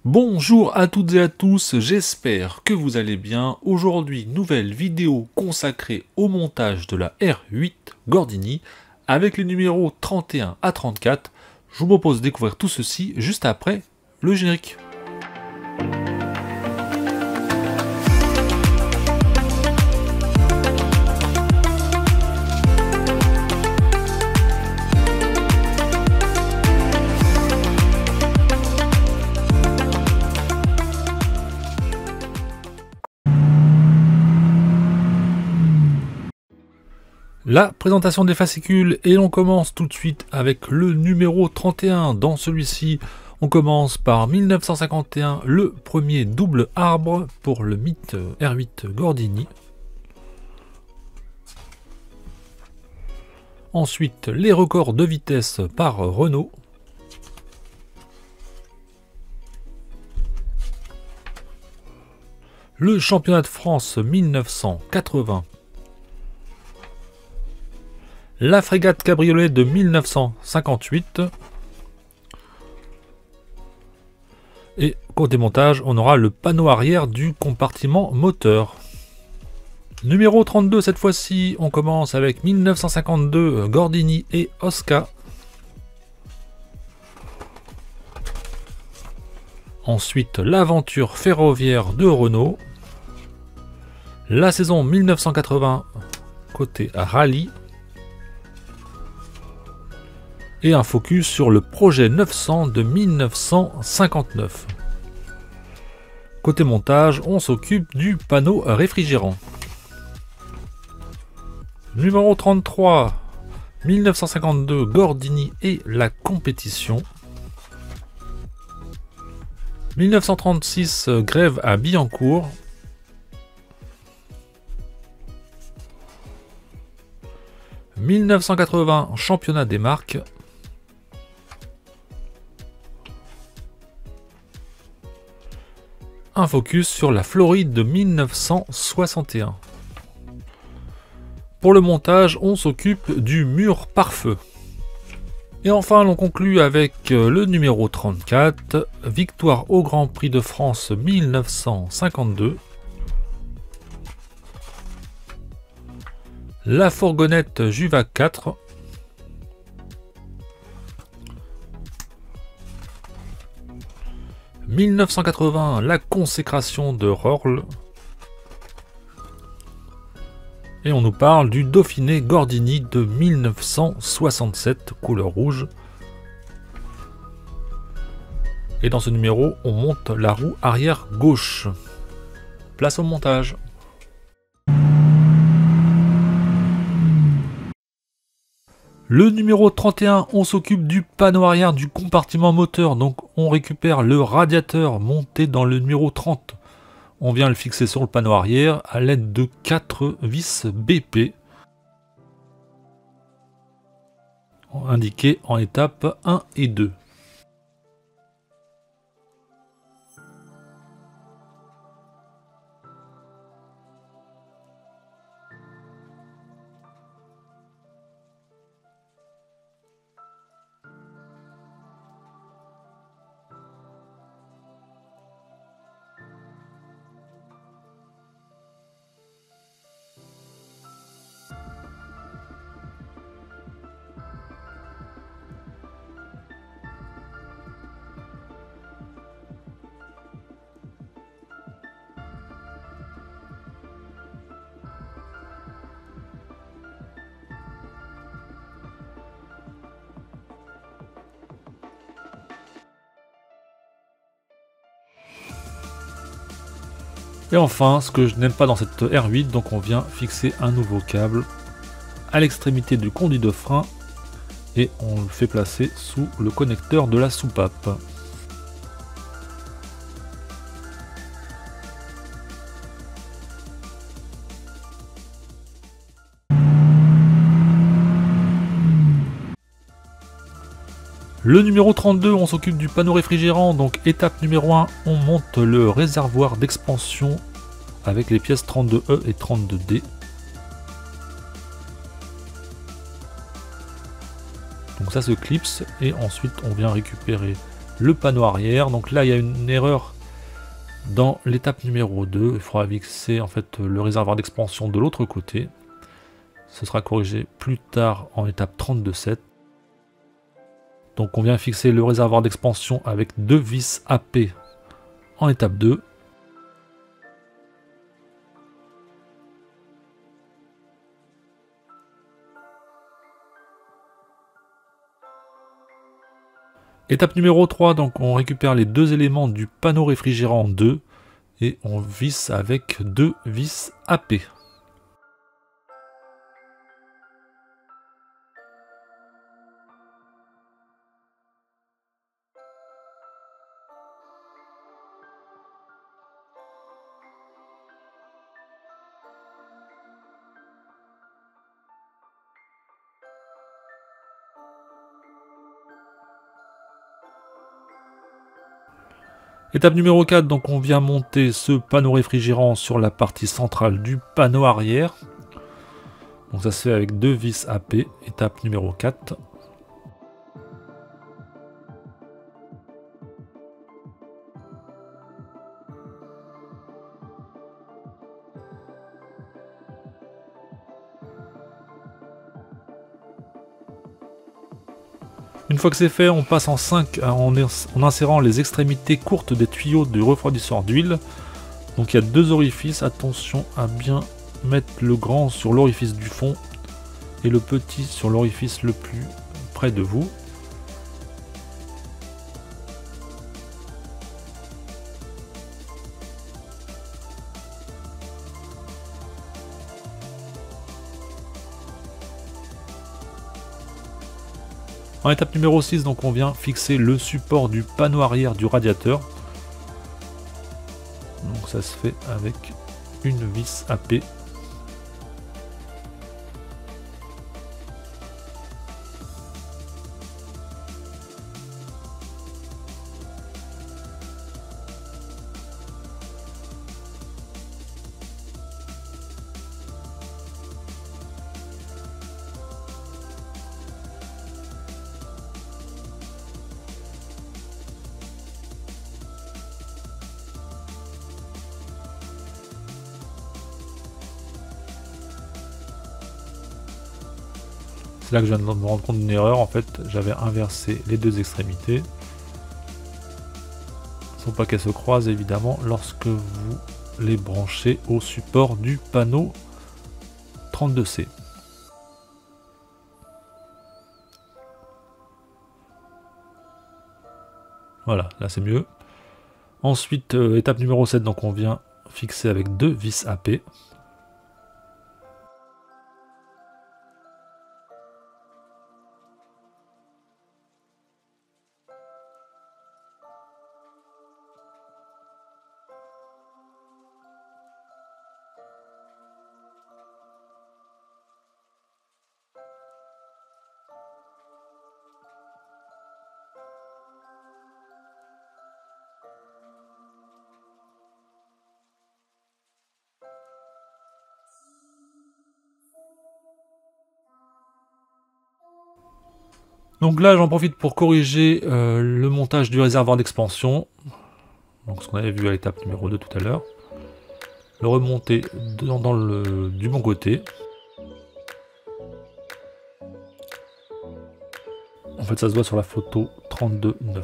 Bonjour à toutes et à tous, j'espère que vous allez bien. Aujourd'hui, nouvelle vidéo consacrée au montage de la R8 Gordini avec les numéros 31 à 34. Je vous propose de découvrir tout ceci juste après le générique. La présentation des fascicules et l'on commence tout de suite avec le numéro 31. Dans celui-ci, on commence par 1951, le premier double arbre pour le mythe R8 Gordini. Ensuite, les records de vitesse par Renault. Le championnat de France 1980. La frégate cabriolet de 1958. Et côté montage, on aura le panneau arrière du compartiment moteur. Numéro 32, cette fois-ci, on commence avec 1952, Gordini et Oscar. Ensuite, l'aventure ferroviaire de Renault. La saison 1980, côté rallye. Et un focus sur le projet 900 de 1959. Côté montage, on s'occupe du panneau réfrigérant. Numéro 33, 1952, Gordini et la compétition. 1936, grève à Billancourt. « 1980, championnat des marques. Un focus sur la Floride de 1961. Pour le montage, on s'occupe du mur pare-feu. Et enfin, l'on conclut avec le numéro 34, victoire au Grand Prix de France 1952. La fourgonnette Juva 4. « 1980, la consécration de Rorl. Et on nous parle du Dauphiné Gordini de 1967, couleur rouge. Et dans ce numéro, on monte la roue arrière gauche. Place au montage. Le numéro 31, on s'occupe du panneau arrière du compartiment moteur. Donc on récupère le radiateur monté dans le numéro 30. On vient le fixer sur le panneau arrière à l'aide de 4 vis BP. Indiqués en étapes 1 et 2. Et enfin, ce que je n'aime pas dans cette R8, donc on vient fixer un nouveau câble à l'extrémité du conduit de frein et on le fait placer sous le connecteur de la soupape. Le numéro 32, on s'occupe du panneau réfrigérant, donc étape numéro 1, on monte le réservoir d'expansion avec les pièces 32E et 32D. Donc ça se clipse et ensuite on vient récupérer le panneau arrière. Donc là il y a une erreur dans l'étape numéro 2. Il faudra fixer en fait le réservoir d'expansion de l'autre côté. Ce sera corrigé plus tard en étape 32.7. Donc on vient fixer le réservoir d'expansion avec 2 vis AP en étape 2. Étape numéro 3, donc on récupère les deux éléments du panneau réfrigérant 2 et on visse avec 2 vis AP. Étape numéro 4, donc on vient monter ce panneau réfrigérant sur la partie centrale du panneau arrière. Donc ça se fait avec 2 vis AP, étape numéro 4. Une fois que c'est fait, on passe en 5 en insérant les extrémités courtes des tuyaux de refroidisseur d'huile. Donc il y a 2 orifices, attention à bien mettre le grand sur l'orifice du fond et le petit sur l'orifice le plus près de vous. En étape numéro 6, donc on vient fixer le support du panneau arrière du radiateur. Donc ça se fait avec une vis AP. C'est là que je viens de me rendre compte d'une erreur. En fait, j'avais inversé les deux extrémités. Il ne faut pas qu'elles se croisent évidemment lorsque vous les branchez au support du panneau 32C. Voilà, là c'est mieux. Ensuite, étape numéro 7, donc on vient fixer avec 2 vis AP. Donc là, j'en profite pour corriger le montage du réservoir d'expansion. Donc ce qu'on avait vu à l'étape numéro 2 tout à l'heure. Le remonter du bon côté. En fait, ça se voit sur la photo 32.9.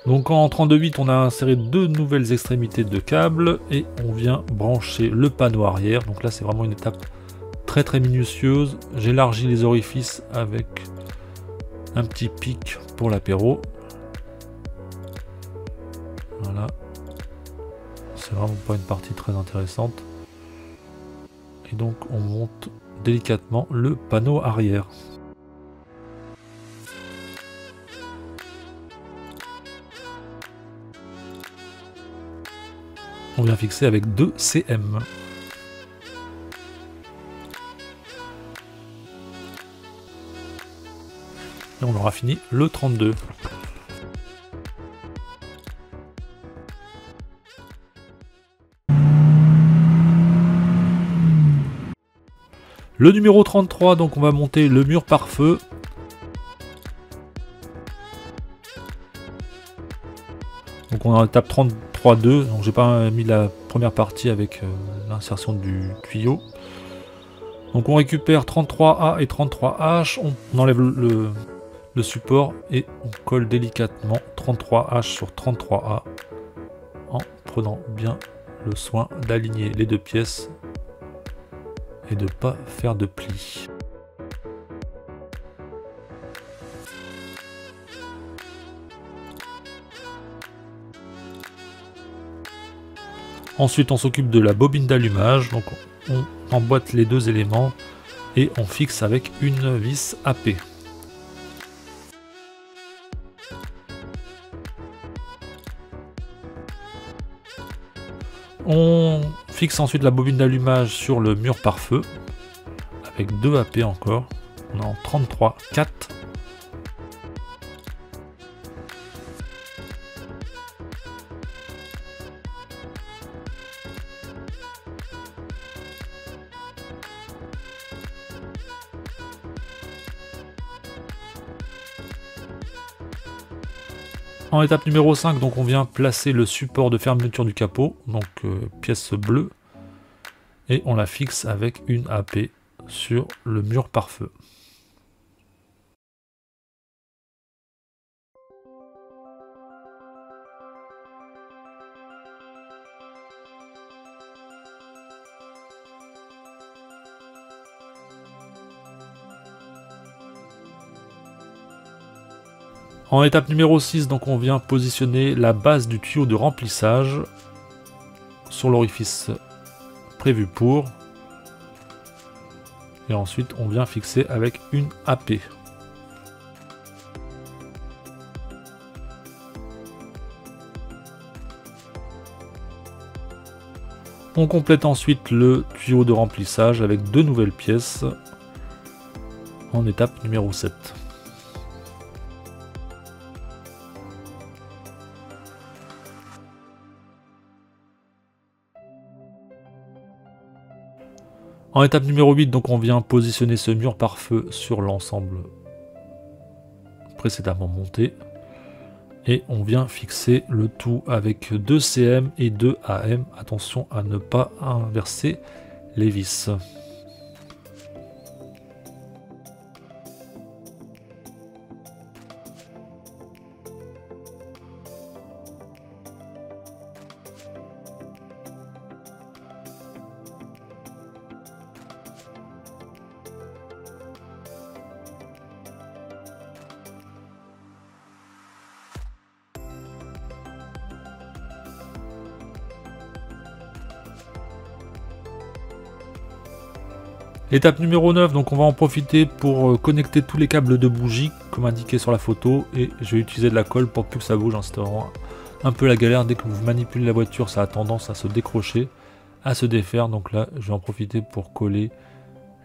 Donc en 32.8, on a inséré 2 nouvelles extrémités de câbles et on vient brancher le panneau arrière. Donc là, c'est vraiment une étape très minutieuse. J'élargis les orifices avec un petit pic pour l'apéro. Voilà. C'est vraiment pas une partie très intéressante. Et donc on monte délicatement le panneau arrière. On vient fixer avec 2 cm. Et on aura fini le 32. Le numéro 33, donc on va monter le mur pare-feu. Donc on est en étape 33.2, donc j'ai pas mis la première partie avec l'insertion du tuyau. Donc on récupère 33A et 33H, on enlève le support et on colle délicatement 33H sur 33A en prenant bien le soin d'aligner les deux pièces et de ne pas faire de plis. Ensuite on s'occupe de la bobine d'allumage, donc on emboîte les deux éléments et on fixe avec une vis AP. On fixe ensuite la bobine d'allumage sur le mur pare-feu avec 2 AP encore, on est en 33.4. En étape numéro 5, donc on vient placer le support de fermeture du capot, donc pièce bleue, et on la fixe avec une AP sur le mur pare-feu. En étape numéro 6, donc on vient positionner la base du tuyau de remplissage sur l'orifice prévu pour. Et ensuite on vient fixer avec une AP. On complète ensuite le tuyau de remplissage avec 2 nouvelles pièces en étape numéro 7. En étape numéro 8, donc on vient positionner ce mur pare-feu sur l'ensemble précédemment monté. Et on vient fixer le tout avec 2 CM et 2 AM. Attention à ne pas inverser les vis. Étape numéro 9, donc on va en profiter pour connecter tous les câbles de bougie comme indiqué sur la photo, et je vais utiliser de la colle pour plus que ça bouge, hein. C'est vraiment un peu la galère. Dès que vous manipulez la voiture, ça a tendance à se décrocher, à se défaire, donc là je vais en profiter pour coller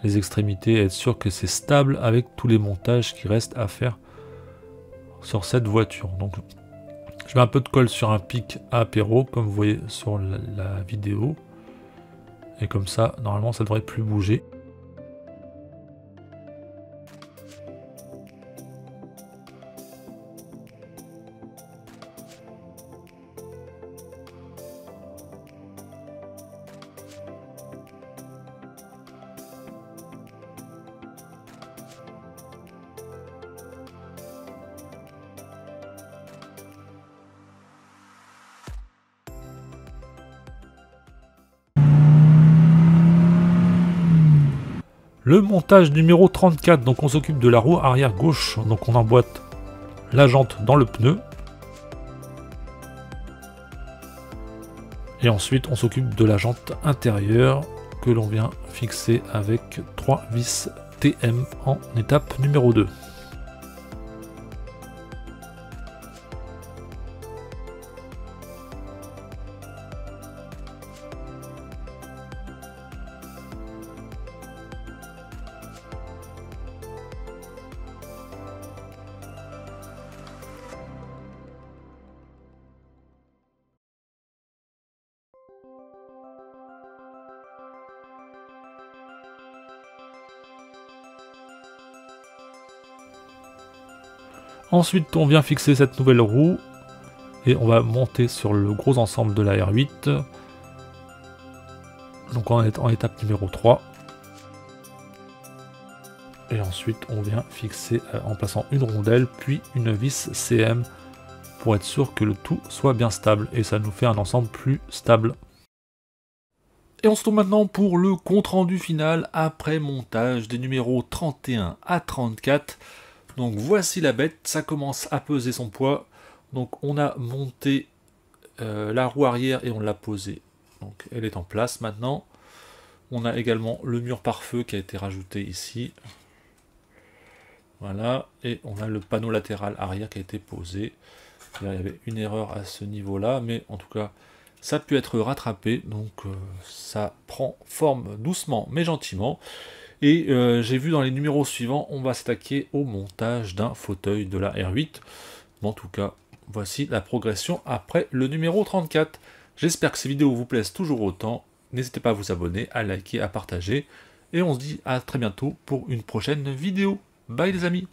les extrémités et être sûr que c'est stable avec tous les montages qui restent à faire sur cette voiture. Donc je mets un peu de colle sur un pic à apéro comme vous voyez sur la vidéo, et comme ça normalement ça devrait plus bouger. Le montage numéro 34, donc on s'occupe de la roue arrière gauche, donc on emboîte la jante dans le pneu. Et ensuite on s'occupe de la jante intérieure que l'on vient fixer avec 3 vis TM en étape numéro 2. Ensuite, on vient fixer cette nouvelle roue Et on va monter sur le gros ensemble de la R8. Donc on est en étape numéro 3. Et ensuite on vient fixer en plaçant une rondelle puis une vis CM pour être sûr que le tout soit bien stable et ça nous fait un ensemble plus stable. Et on se tourne maintenant pour le compte rendu final après montage des numéros 31 à 34. Donc voici la bête, ça commence à peser son poids. Donc on a monté la roue arrière et on l'a posée. Donc elle est en place maintenant. On a également le mur pare-feu qui a été rajouté ici. Voilà, et on a le panneau latéral arrière qui a été posé. Il y avait une erreur à ce niveau-là, mais en tout cas, ça a pu être rattrapé. Donc ça prend forme doucement mais gentiment. Et j'ai vu dans les numéros suivants, on va s'attaquer au montage d'un fauteuil de la R8. Bon, en tout cas, voici la progression après le numéro 34. J'espère que ces vidéos vous plaisent toujours autant. N'hésitez pas à vous abonner, à liker, à partager. Et on se dit à très bientôt pour une prochaine vidéo. Bye les amis!